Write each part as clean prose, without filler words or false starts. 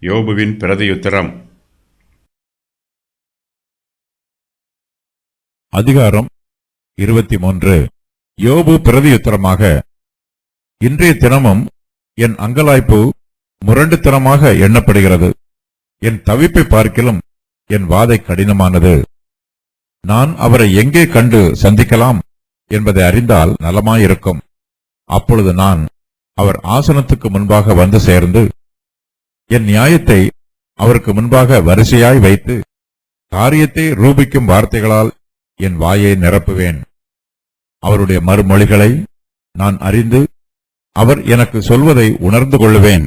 யோபுவின் பிரதியுத்தரம். அதிகாரம் 23. யோபு பிரதியுத்தரமாக: இன்றைய தினமும் என் அங்கலாய்ப்பு முரண்டுத்தனமாக எண்ணப்படுகிறது. என் தவிப்பை பார்க்கிலும் என் வாதை கடினமானது. நான் அவரை எங்கே கண்டு சந்திக்கலாம் என்பதை அறிந்தால் நலமாயிருக்கும். அப்பொழுது நான் அவர் ஆசனத்துக்கு முன்பாக வந்து சேர்ந்து என் நியாயத்தை அவருக்கு முன்பாக வரிசையாய் வைத்து காரியத்தை ரூபிக்கும் வார்த்தைகளால் என் வாயை நிரப்புவேன். அவருடைய மறுமொழிகளை நான் அறிந்து அவர் எனக்கு சொல்வதை உணர்ந்து கொள்ளுவேன்.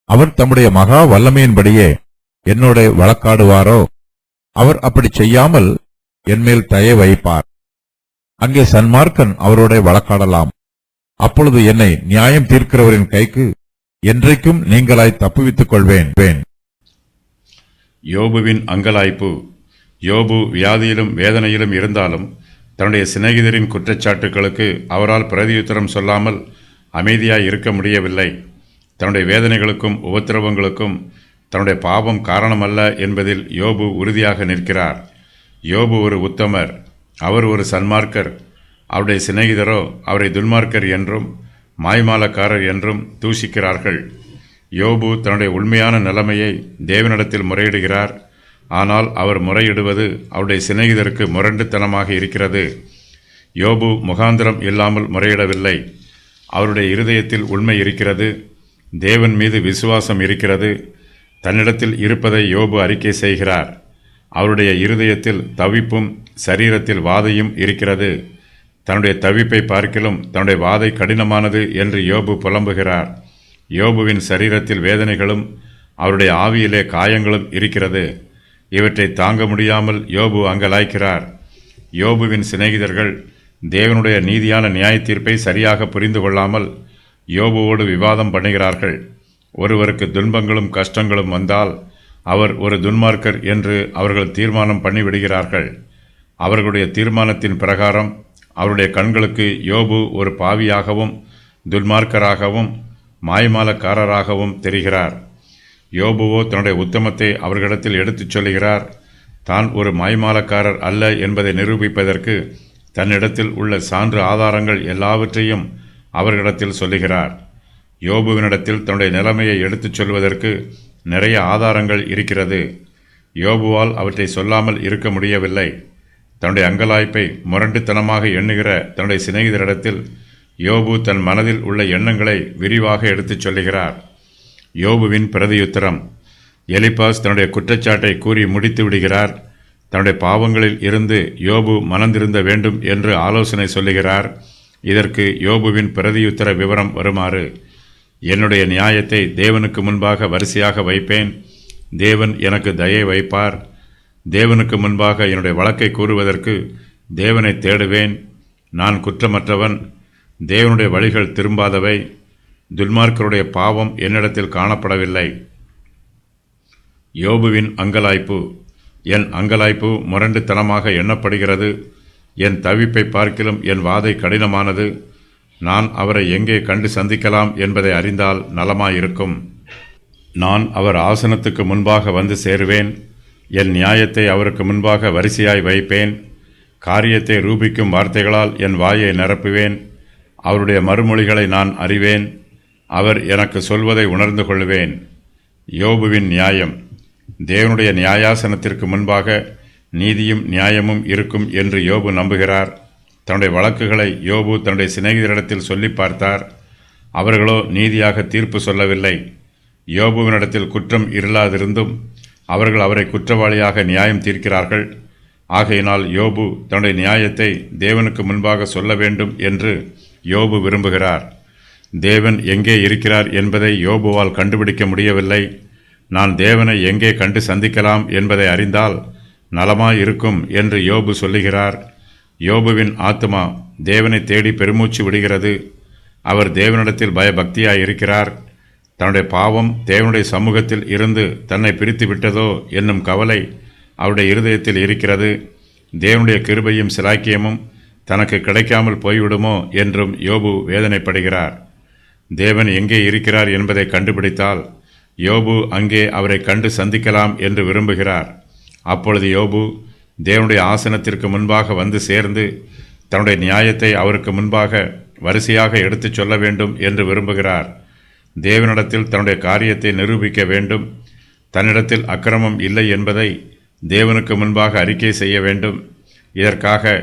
அவர் தம்முடைய மகா வல்லமையின்படியே என்னோட வழக்காடுவாரோ? அவர் அப்படி செய்யாமல் என்மேல் தயை வைப்பார். அங்கே சன்மார்க்கன் அவரோட வழக்காடலாம். அப்பொழுது என்னை நியாயம் தீர்க்கிறவரின் கைக்கு என்றைக்கும் நீங்களாய் தப்புவித்துக் கொள்வேன். யோபுவின் அங்கலாய்ப்பு. யோபு வியாதியிலும் வேதனையிலும் இருந்தாலும் தன்னுடைய சிநேகிதரின் குற்றச்சாட்டுகளுக்கு அவரால் பிரதியுத்தரம் சொல்லாமல் அமைதியாய் இருக்க முடியவில்லை. தன்னுடைய வேதனைகளுக்கும் உபத்திரவங்களுக்கும் தன்னுடைய பாவம் காரணமல்ல என்பதில் யோபு உறுதியாக நிற்கிறார். யோபு ஒரு உத்தமர், அவர் ஒரு சன்மார்க்கர். அவருடைய சிநேகிதரோ அவரை துன்மார்க்கர் என்றும் மாய்மாலக்காரர் என்றும் தூஷிக்கிறார்கள். யோபு தன்னுடைய உண்மையான நிலைமையை தேவனிடத்தில் முறையிடுகிறார். ஆனால் அவர் முறையிடுவது அவருடைய சிநேகிதருக்கு முரண்டுத்தனமாக இருக்கிறது. யோபு முகாந்திரம் இல்லாமல் முறையிடவில்லை. அவருடைய இருதயத்தில் உண்மை இருக்கிறது. தேவன் மீது விசுவாசம் இருக்கிறது. தன்னிடத்தில் இருப்பதை யோபு அறிக்கை செய்கிறார். அவருடைய இருதயத்தில் தவிப்பும் சரீரத்தில் வாதையும் இருக்கிறது. தன்னுடைய தவிப்பை பார்க்கிலும் தன்னுடைய வாதை கடினமானது என்று யோபு புலம்புகிறார். யோபுவின் சரீரத்தில் வேதனைகளும் அவருடைய ஆவியிலே காயங்களும் இருக்கிறது. இவற்றை தாங்க முடியாமல் யோபு அங்கலாய்க்கிறார். யோபுவின் சிநேகிதர்கள் தேவனுடைய நீதியான நியாய தீர்ப்பை சரியாக புரிந்து கொள்ளாமல் யோபுவோடு விவாதம் பண்ணுகிறார்கள். ஒருவருக்கு துன்பங்களும் கஷ்டங்களும் வந்தால் அவர் ஒரு துன்மார்க்கர் என்று அவர்கள் தீர்மானம் பண்ணிவிடுகிறார்கள். அவர்களுடைய தீர்மானத்தின் பிரகாரம் அவருடைய கண்களுக்கு யோபு ஒரு பாவியாகவும் துன்மார்க்கராகவும் மாய்மாலக்காரராகவும் தெரிகிறார். யோபுவோ தன்னுடைய உத்தமத்தை அவர்களிடத்தில் எடுத்துச் சொல்லுகிறார். தான் ஒரு மாய்மாலக்காரர் அல்ல என்பதை நிரூபிப்பதற்கு தன்னிடத்தில் உள்ள சான்று ஆதாரங்கள் எல்லாவற்றையும் அவர்களிடத்தில் சொல்லுகிறார். யோபுவினிடத்தில் தன்னுடைய நிலைமையை எடுத்துச் சொல்வதற்கு நிறைய ஆதாரங்கள் இருக்கிறது. யோபுவால் அவற்றை சொல்லாமல் இருக்க முடியவில்லை. தன்னுடைய அங்கலாய்ப்பை முரண்டுத்தனமாக எண்ணுகிற தன்னுடைய சிநேகிதரிடத்தில் யோபு தன் மனதில் உள்ள எண்ணங்களை விரிவாக எடுத்துச் சொல்லுகிறார். யோபுவின் பிரதியுத்தரம். எலிபாஸ் தன்னுடைய குற்றச்சாட்டை கூறி முடித்து விடுகிறார். தன்னுடைய பாவங்களில் இருந்து யோபு மனந்திருந்த வேண்டும் என்று ஆலோசனை சொல்லுகிறார். இதற்கு யோபுவின் பிரதியுத்தர விவரம் வருமாறு: என்னுடைய நியாயத்தை தேவனுக்கு முன்பாக வரிசையாக வைப்பேன். தேவன் எனக்கு தயை வைப்பார். தேவனுக்கு முன்பாக என்னுடைய வழக்கை கூறுவதற்கு தேவனை தேடுவேன். நான் குற்றமற்றவன். தேவனுடைய வழிகள் திரும்பாதவை. துன்மார்க்கருடைய பாவம் என்னிடத்தில் காணப்படவில்லை. யோபுவின் அங்கலாய்ப்பு. என் அங்கலாய்ப்பு முரண்டுத்தனமாக எண்ணப்படுகிறது. என் தவிப்பை பார்க்கிலும் என் வாதை கடினமானது. நான் அவரை எங்கே கண்டு சந்திக்கலாம் என்பதை அறிந்தால் நலமாயிருக்கும். நான் அவர் ஆசனத்துக்கு முன்பாக வந்து சேருவேன். என் நியாயத்தை அவருக்கு முன்பாக வரிசையாய் வைப்பேன். காரியத்தை ரூபிக்கும் வார்த்தைகளால் என் வாயை நிரப்புவேன். அவருடைய மறுமொழிகளை நான் அறிவேன். அவர் எனக்கு சொல்வதை உணர்ந்து கொள்வேன். யோபுவின் நியாயம். தேவனுடைய நியாயாசனத்திற்கு முன்பாக நீதியும் நியாயமும் இருக்கும் என்று யோபு நம்புகிறார். தன்னுடைய வழக்குகளை யோபு தன்னுடைய சிநேகிதரிடத்தில் சொல்லி பார்த்தார். அவர்களோ நீதியாக தீர்ப்பு சொல்லவில்லை. யோபுவினிடத்தில் குற்றம் இல்லாதிருந்தும் அவர்கள் அவரை குற்றவாளியாக நியாயம் தீர்க்கிறார்கள். ஆகையினால் யோபு தன்னுடைய நியாயத்தை தேவனுக்கு முன்பாக சொல்ல வேண்டும் என்று யோபு விரும்புகிறார். தேவன் எங்கே இருக்கிறார் என்பதை யோபுவால் கண்டுபிடிக்க முடியவில்லை. நான் தேவனை எங்கே கண்டு சந்திக்கலாம் என்பதை அறிந்தால் நலமாயிருக்கும் என்று யோபு சொல்லுகிறார். யோபுவின் ஆத்துமா தேவனை தேடி பெருமூச்சு விடுகிறது. அவர் தேவனிடத்தில் பயபக்தியாயிருக்கிறார். தன்னுடைய பாவம் தேவனுடைய சமூகத்தில் இருந்து தன்னை பிரித்து விட்டதோ என்னும் கவலை அவருடைய இருதயத்தில் இருக்கிறது. தேவனுடைய கிருபையும் சிலாக்கியமும் தனக்கு கிடைக்காமல் போய்விடுமோ என்றும் யோபு வேதனைப்படுகிறார். தேவன் எங்கே இருக்கிறார் என்பதை கண்டுபிடித்தால் யோபு அங்கே அவரை கண்டு சந்திக்கலாம் என்று விரும்புகிறார். அப்பொழுது யோபு தேவனுடைய ஆசனத்திற்கு முன்பாக வந்து சேர்ந்து தன்னுடைய நியாயத்தை அவருக்கு முன்பாக வரிசையாக எடுத்துச் சொல்ல வேண்டும் என்று விரும்புகிறார். தேவனிடத்தில் தன்னுடைய காரியத்தை நிரூபிக்க வேண்டும். தன்னிடத்தில் அக்கிரமம் இல்லை என்பதை தேவனுக்கு முன்பாக அறிக்கை செய்ய வேண்டும். இதற்காக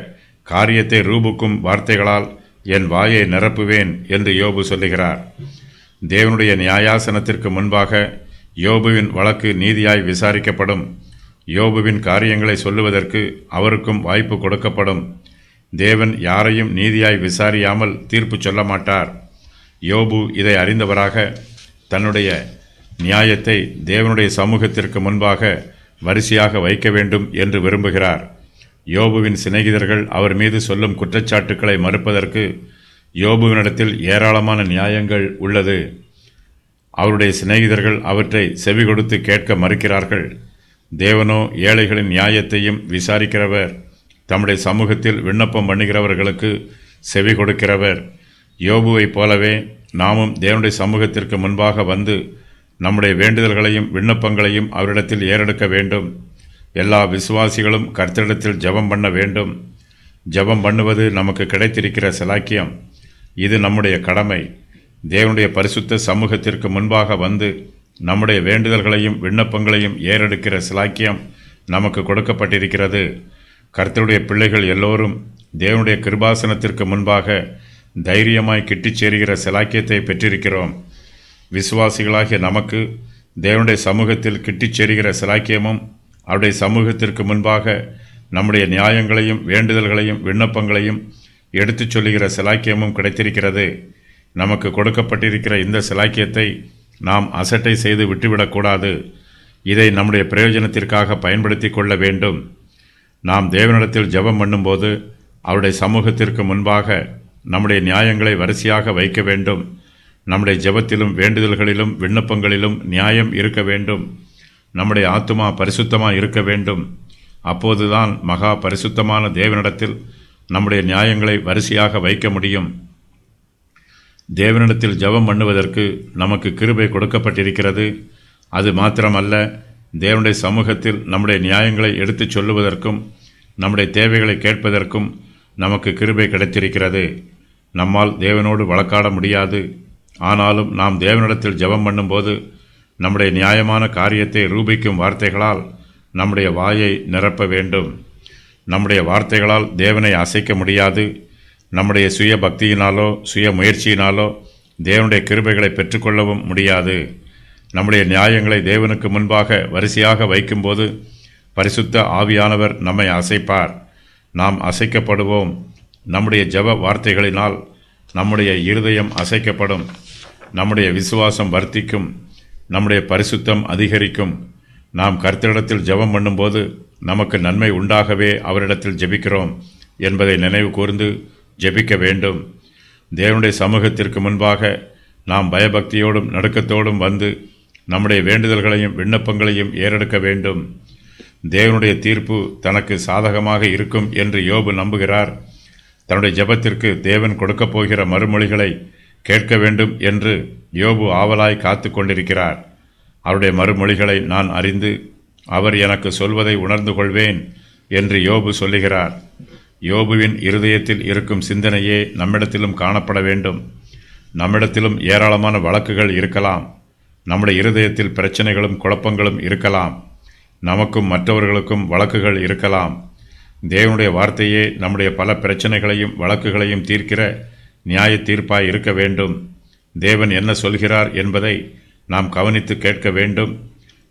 காரியத்தை ரூபுக்கும் வார்த்தைகளால் என் வாயை நிரப்புவேன் என்று யோபு சொல்லுகிறார். தேவனுடைய நியாயாசனத்திற்கு முன்பாக யோபுவின் வழக்கு நீதியாய் விசாரிக்கப்படும். யோபுவின் காரியங்களை சொல்லுவதற்கு அவருக்கும் வாய்ப்பு கொடுக்கப்படும். தேவன் யாரையும் நீதியாய் விசாரியாமல் தீர்ப்பு சொல்ல மாட்டார். யோபு இதை அறிந்தவராக தன்னுடைய நியாயத்தை தேவனுடைய சமூகத்திற்கு முன்பாக வரிசையாக வைக்க வேண்டும் என்று விரும்புகிறார். யோபுவின் சிநேகிதர்கள் அவர் மீது சொல்லும் குற்றச்சாட்டுக்களை மறுப்பதற்கு யோபுவினிடத்தில் ஏராளமான நியாயங்கள் உள்ளது. அவருடைய சிநேகிதர்கள் அவற்றை செவி கொடுத்து கேட்க மறுக்கிறார்கள். தேவனோ ஏழைகளின் நியாயத்தையும் விசாரிக்கிறவர். தம்முடைய சமூகத்தில் விண்ணப்பம் பண்ணுகிறவர்களுக்கு செவி கொடுக்கிறவர். யோபுவைப் போலவே நாமும் தேவனுடைய சமூகத்திற்கு முன்பாக வந்து நம்முடைய வேண்டுதல்களையும் விண்ணப்பங்களையும் அவரிடத்தில் ஏறெடுக்க வேண்டும். எல்லா விசுவாசிகளும் கர்த்தரிடத்தில் ஜெபம் பண்ண வேண்டும். ஜெபம் பண்ணுவது நமக்கு கிடைத்திருக்கிற சிலாக்கியம். இது நம்முடைய கடமை. தேவனுடைய பரிசுத்த சமூகத்திற்கு முன்பாக வந்து நம்முடைய வேண்டுதல்களையும் விண்ணப்பங்களையும் ஏறெடுக்கிற சிலாக்கியம் நமக்கு கொடுக்கப்பட்டிருக்கிறது. கர்த்தருடைய பிள்ளைகள் எல்லோரும் தேவனுடைய கிருபாசனத்திற்கு முன்பாக தைரியமாய் கிட்டிச் சேருகிற சிலாக்கியத்தை பெற்றிருக்கிறோம். விசுவாசிகளாகிய நமக்கு தேவனுடைய சமூகத்தில் கிட்டிச் சேருகிற சிலாக்கியமும் அவருடைய சமூகத்திற்கு முன்பாக நம்முடைய நியாயங்களையும் வேண்டுதல்களையும் விண்ணப்பங்களையும் எடுத்துச் சொல்லுகிற சிலாக்கியமும் கிடைத்திருக்கிறது. நமக்கு கொடுக்கப்பட்டிருக்கிற இந்த சிலாக்கியத்தை நாம் அசட்டை செய்து விட்டுவிடக்கூடாது. இதை நம்முடைய பிரயோஜனத்திற்காக பயன்படுத்தி கொள்ள வேண்டும். நாம் தேவனிடத்தில் ஜெபம் பண்ணும்போது அவருடைய சமூகத்திற்கு முன்பாக நம்முடைய நியாயங்களை வரிசையாக வைக்க வேண்டும். நம்முடைய ஜெபத்திலும் வேண்டுதல்களிலும் விண்ணப்பங்களிலும் நியாயம் இருக்க வேண்டும். நம்முடைய ஆத்துமா பரிசுத்தமாக இருக்க வேண்டும். அப்போதுதான் மகா பரிசுத்தமான தேவனிடத்தில் நம்முடைய நியாயங்களை வரிசையாக வைக்க முடியும். தேவனிடத்தில் ஜெபம் பண்ணுவதற்கு நமக்கு கிருபை கொடுக்கப்பட்டிருக்கிறது. அது மாத்திரமல்ல, தேவனுடைய சமூகத்தில் நம்முடைய நியாயங்களை எடுத்துச் சொல்லுவதற்கும் நம்முடைய தேவைகளை கேட்பதற்கும் நமக்கு கிருபை கிடைத்திருக்கிறது. நம்மால் தேவனோடு வழக்காட முடியாது. ஆனாலும் நாம் தேவனிடத்தில் ஜெபம் பண்ணும்போது நம்முடைய நியாயமான காரியத்தை ரூபிக்கும் வார்த்தைகளால் நம்முடைய வாயை நிரப்ப வேண்டும். நம்முடைய வார்த்தைகளால் தேவனை அசைக்க முடியாது. நம்முடைய சுய பக்தியினாலோ சுய முயற்சியினாலோ தேவனுடைய கிருபைகளை பெற்றுக்கொள்ளவும் முடியாது. நம்முடைய நியாயங்களை தேவனுக்கு முன்பாக வரிசையாக வைக்கும்போது பரிசுத்த ஆவியானவர் நம்மை அசைப்பார். நாம் அசைக்கப்படுவோம். நம்முடைய ஜெப வார்த்தைகளினால் நம்முடைய இருதயம் அசைக்கப்படும். நம்முடைய விசுவாசம் வர்த்திக்கும். நம்முடைய பரிசுத்தம் அதிகரிக்கும். நாம் கர்த்தரிடத்தில் ஜெபம் பண்ணும்போது நமக்கு நன்மை உண்டாகவே அவரிடத்தில் ஜெபிக்கிறோம் என்பதை நினைவு கூர்ந்து ஜெபிக்க வேண்டும். தேவனுடைய சமூகத்திற்கு முன்பாக நாம் பயபக்தியோடும் நடுக்கத்தோடும் வந்து நம்முடைய வேண்டுதல்களையும் விண்ணப்பங்களையும் ஏறெடுக்க வேண்டும். தேவனுடைய தீர்ப்பு தனக்கு சாதகமாக இருக்கும் என்று யோபு நம்புகிறார். தன்னுடைய ஜெபத்திற்கு தேவன் கொடுக்கப் போகிற மறுமொழிகளை கேட்க வேண்டும் என்று யோபு ஆவலாய் காத்து கொண்டிருக்கிறார். அவருடைய மறுமொழிகளை நான் அறிந்து அவர் எனக்கு சொல்வதை உணர்ந்து கொள்வேன் என்று யோபு சொல்லுகிறார். யோபுவின் இருதயத்தில் இருக்கும் சிந்தனையே நம்மிடத்திலும் காணப்பட வேண்டும். நம்மிடத்திலும் ஏராளமான வழக்குகள் இருக்கலாம். நம்முடைய இருதயத்தில் பிரச்சனைகளும் குழப்பங்களும் இருக்கலாம். நமக்கும் மற்றவர்களுக்கும் வழக்குகள் இருக்கலாம். தேவனுடைய வார்த்தையே நம்முடைய பல பிரச்சனைகளையும் வழக்குகளையும் தீர்க்கிற நியாய தீர்ப்பாய் இருக்க வேண்டும். தேவன் என்ன சொல்கிறார் என்பதை நாம் கவனித்து கேட்க வேண்டும்.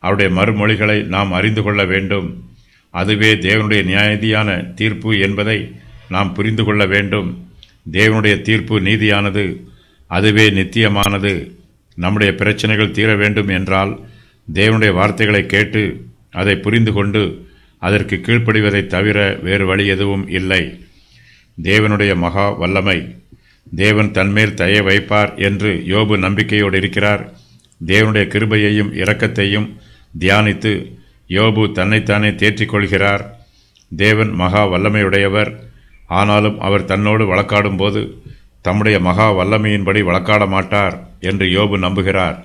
அவருடைய மறுமொழிகளை நாம் அறிந்து கொள்ள வேண்டும். அதுவே தேவனுடைய நியாயதியான தீர்ப்பு என்பதை நாம் புரிந்து கொள்ள வேண்டும். தேவனுடைய தீர்ப்பு நீதியானது. அதுவே நித்தியமானது. நம்முடைய பிரச்சனைகள் தீர வேண்டும் என்றால் தேவனுடைய வார்த்தைகளை கேட்டு அதை புரிந்து கொண்டு அதற்கு கீழ்ப்படிவதை தவிர வேறு வழி எதுவும் இல்லை. தேவனுடைய மகா வல்லமை. தேவன் தன்மேல் தயை வைப்பார் என்று யோபு நம்பிக்கையோடு இருக்கிறார். தேவனுடைய கிருபையையும் இரக்கத்தையும் தியானித்து யோபு தன்னைத்தானே தேற்றிக் கொள்கிறார். தேவன் மகா வல்லமையுடையவர். ஆனாலும் அவர் தன்னோடு வழக்காடும் போது தம்முடைய மகா வல்லமையின்படி வழக்காட மாட்டார் என்று யோபு நம்புகிறார்.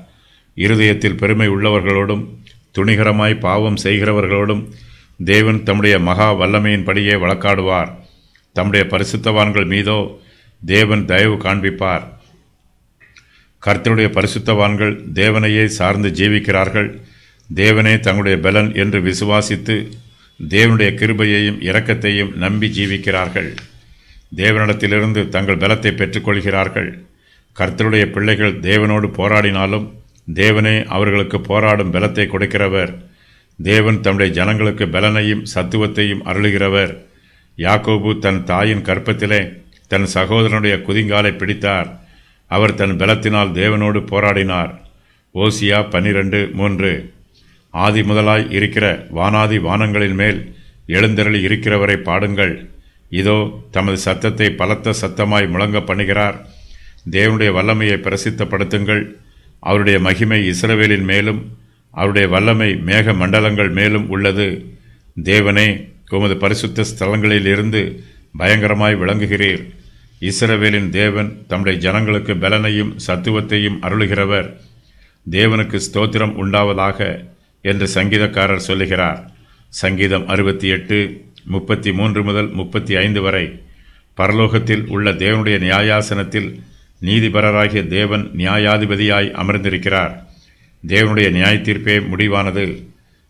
இருதயத்தில் பெருமை உள்ளவர்களோடும் துணிகரமாய் பாவம் செய்கிறவர்களோடும் தேவன் தம்முடைய மகா வல்லமையின்படியே வழக்காடுவார். தம்முடைய பரிசுத்தவான்கள் மீதோ தேவன் தயவு காண்பிப்பார். கர்த்தருடைய பரிசுத்தவான்கள் தேவனையே சார்ந்து ஜீவிக்கிறார்கள். தேவனே தங்களுடைய பலன் என்று விசுவாசித்து தேவனுடைய கிருபையையும் இரக்கத்தையும் நம்பி ஜீவிக்கிறார்கள். தேவனிடத்திலிருந்து தங்கள் பலத்தை பெற்றுக்கொள்கிறார்கள். கர்த்தருடைய பிள்ளைகள் தேவனோடு போராடினாலும் தேவனே அவர்களுக்கு போராடும் பலத்தை கொடுக்கிறவர். தேவன் தம்முடைய ஜனங்களுக்கு பலனையும் சத்துவத்தையும் அருளுகிறவர். யாக்கோபு தன் தாயின் கற்பத்திலே தன் சகோதரனுடைய குதிங்காலை பிடித்தார். அவர் தன் பலத்தினால் தேவனோடு போராடினார். ஓசியா 12:3. ஆதி முதலாய் இருக்கிற வானாதி வானங்களின் மேல் எழுந்தருளி இருக்கிறவரை பாடுங்கள். இதோ தமது சத்தத்தை பலத்த சத்தமாய் முழங்க பண்ணுகிறார். தேவனுடைய வல்லமையை பிரசித்தப்படுத்துங்கள். அவருடைய மகிமை இஸ்ரவேலின் மேலும் அவருடைய வல்லமை மேக மண்டலங்கள் மேலும் உள்ளது. தேவனே, உமது பரிசுத்த ஸ்தலங்களில் இருந்து பயங்கரமாய் விளங்குகிறீர். இஸ்ரவேலின் தேவன் தம்முடைய ஜனங்களுக்கு பலனையும் சத்துவத்தையும் அருளுகிறவர். தேவனுக்கு ஸ்தோத்திரம் உண்டாவதாக என்று சங்கீதக்காரர் சொல்லுகிறார். சங்கீதம் 68:33 முதல் 35 வரை. பரலோகத்தில் உள்ள தேவனுடைய நியாயாசனத்தில் நீதிபரராகிய தேவன் நியாயாதிபதியாய் அமர்ந்திருக்கிறார். தேவனுடைய நியாய தீர்ப்பே முடிவானது.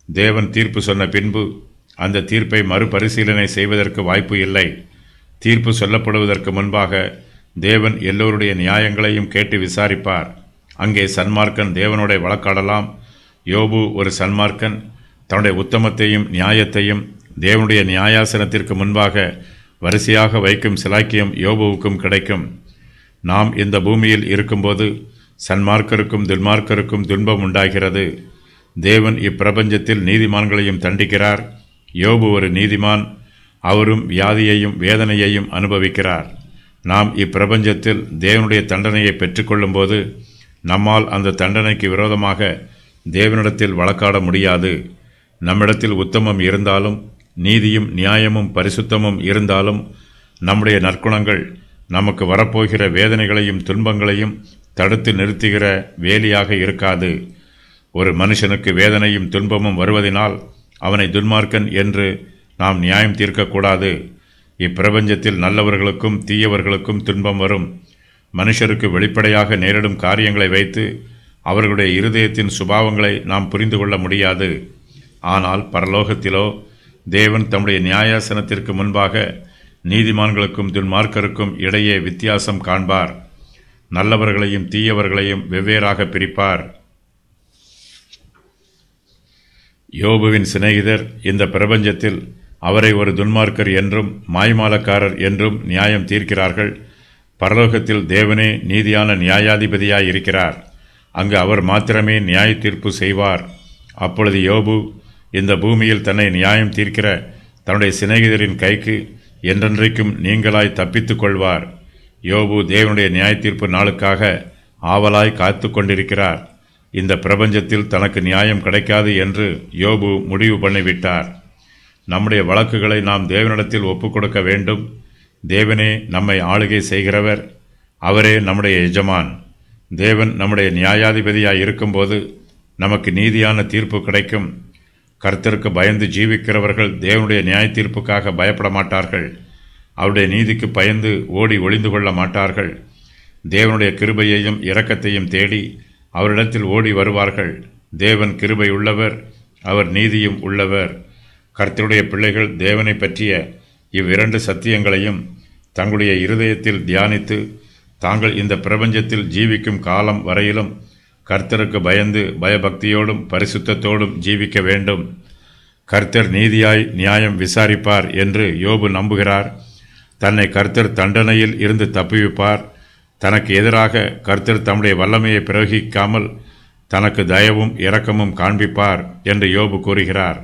தேவன் தீர்ப்பு சொன்ன பின்பு அந்த தீர்ப்பை மறுபரிசீலனை செய்வதற்கு வாய்ப்பு இல்லை. தீர்ப்பு சொல்லப்படுவதற்கு முன்பாக தேவன் எல்லோருடைய நியாயங்களையும் கேட்டு விசாரிப்பார். அங்கே சன்மார்க்கன் தேவனுடைய வழக்காடலாம். யோபு ஒரு சன்மார்க்கன். தன்னுடைய உத்தமத்தையும் நியாயத்தையும் தேவனுடைய நியாயாசனத்திற்கு முன்பாக வரிசையாக வைக்கும் சிலாக்கியம் யோபுவுக்கும் கிடைக்கும். நாம் இந்த பூமியில் இருக்கும்போது சன்மார்க்கருக்கும் துன்மார்க்கருக்கும் துன்பம் உண்டாகிறது. தேவன் இப்பிரபஞ்சத்தில் நீதிமான்களையும் தண்டிக்கிறார். யோபு ஒரு நீதிமான். அவரும் வியாதியையும் வேதனையையும் அனுபவிக்கிறார். நாம் இப்பிரபஞ்சத்தில் தேவனுடைய தண்டனையை பெற்றுக்கொள்ளும் போது நம்மால் அந்த தண்டனைக்கு விரோதமாக தேவனிடத்தில் வழக்காட முடியாது. நம்மிடத்தில் உத்தமம் இருந்தாலும் நீதியும் நியாயமும் பரிசுத்தமும் இருந்தாலும் நம்முடைய நற்குணங்கள் நமக்கு வரப்போகிற வேதனைகளையும் துன்பங்களையும் தடுத்து நிறுத்துகிற வேலியாக இருக்காது. ஒரு மனுஷனுக்கு வேதனையும் துன்பமும் வருவதனால் அவனை துன்மார்க்கன் என்று நாம் நியாயம் தீர்க்கக்கூடாது. இப்பிரபஞ்சத்தில் நல்லவர்களுக்கும் தீயவர்களுக்கும் துன்பம் வரும். மனுஷருக்கு வெளிப்படையாக நேரிடும் காரியங்களை வைத்து அவர்களுடைய இருதயத்தின் சுபாவங்களை நாம் புரிந்து கொள்ள முடியாது. ஆனால் பரலோகத்திலோ தேவன் தம்முடைய நியாயாசனத்திற்கு முன்பாக நீதிமான்களுக்கும் துன்மார்க்கருக்கும் இடையே வித்தியாசம் காண்பார். நல்லவர்களையும் தீயவர்களையும் வெவ்வேறாக பிரிப்பார். யோபுவின் சிநேகிதர் இந்த பிரபஞ்சத்தில் அவரை ஒரு துன்மார்க்கர் என்றும் மாய்மாலக்காரர் என்றும் நியாயம் தீர்க்கிறார்கள். பரலோகத்தில் தேவனே நீதியான நியாயாதிபதியாய் இருக்கிறார். அங்கு அவர் மாத்திரமே நியாய தீர்ப்பு செய்வார். அப்பொழுது யோபு இந்த பூமியில் தன்னை நியாயம் தீர்க்கிற தன்னுடைய சிநேகிதரின் கைக்கு என்றென்றைக்கும் நீங்களாய் தப்பித்துக் கொள்வார். யோபு தேவனுடைய நியாய தீர்ப்பு நாளுக்காக ஆவலாய் காத்து கொண்டிருக்கிறார். இந்த பிரபஞ்சத்தில் தனக்கு நியாயம் கிடைக்காது என்று யோபு முடிவு பண்ணிவிட்டார். நம்முடைய வழக்குகளை நாம் தேவனிடத்தில் ஒப்புக் கொடுக்க வேண்டும். தேவனே நம்மை ஆளுகை செய்கிறவர். அவரே நம்முடைய எஜமான். தேவன் நம்முடைய நியாயாதிபதியாய் இருக்கும்போது நமக்கு நீதியான தீர்ப்பு கிடைக்கும். கர்த்தருக்கு பயந்து ஜீவிக்கிறவர்கள் தேவனுடைய நியாய தீர்ப்புக்காக பயப்பட மாட்டார்கள். அவருடைய நீதிக்கு பயந்து ஓடி ஒளிந்து கொள்ள மாட்டார்கள். தேவனுடைய கிருபையையும் இரக்கத்தையும் தேடி அவரிடத்தில் ஓடி வருவார்கள். தேவன் கிருபை உள்ளவர், அவர் நீதியும் உள்ளவர். கர்த்தருடைய பிள்ளைகள் தேவனை பற்றிய இவ்விரண்டு சத்தியங்களையும் தங்களுடைய இருதயத்தில் தியானித்து தாங்கள் இந்த பிரபஞ்சத்தில் ஜீவிக்கும் காலம் வரையிலும் கர்த்தருக்கு பயந்து பயபக்தியோடும் பரிசுத்தத்தோடும் ஜீவிக்க வேண்டும். கர்த்தர் நீதியாய் நியாயம் விசாரிப்பார் என்று யோபு நம்புகிறார். தன்னை கர்த்தர் தண்டனையில் இருந்து தப்புவிப்பார். தனக்கு எதிராக கர்த்தர் தம்முடைய வல்லமையை பிரயோகிக்காமல் தனக்கு தயவும் இரக்கமும் காண்பிப்பார் என்று யோபு கூறுகிறார்.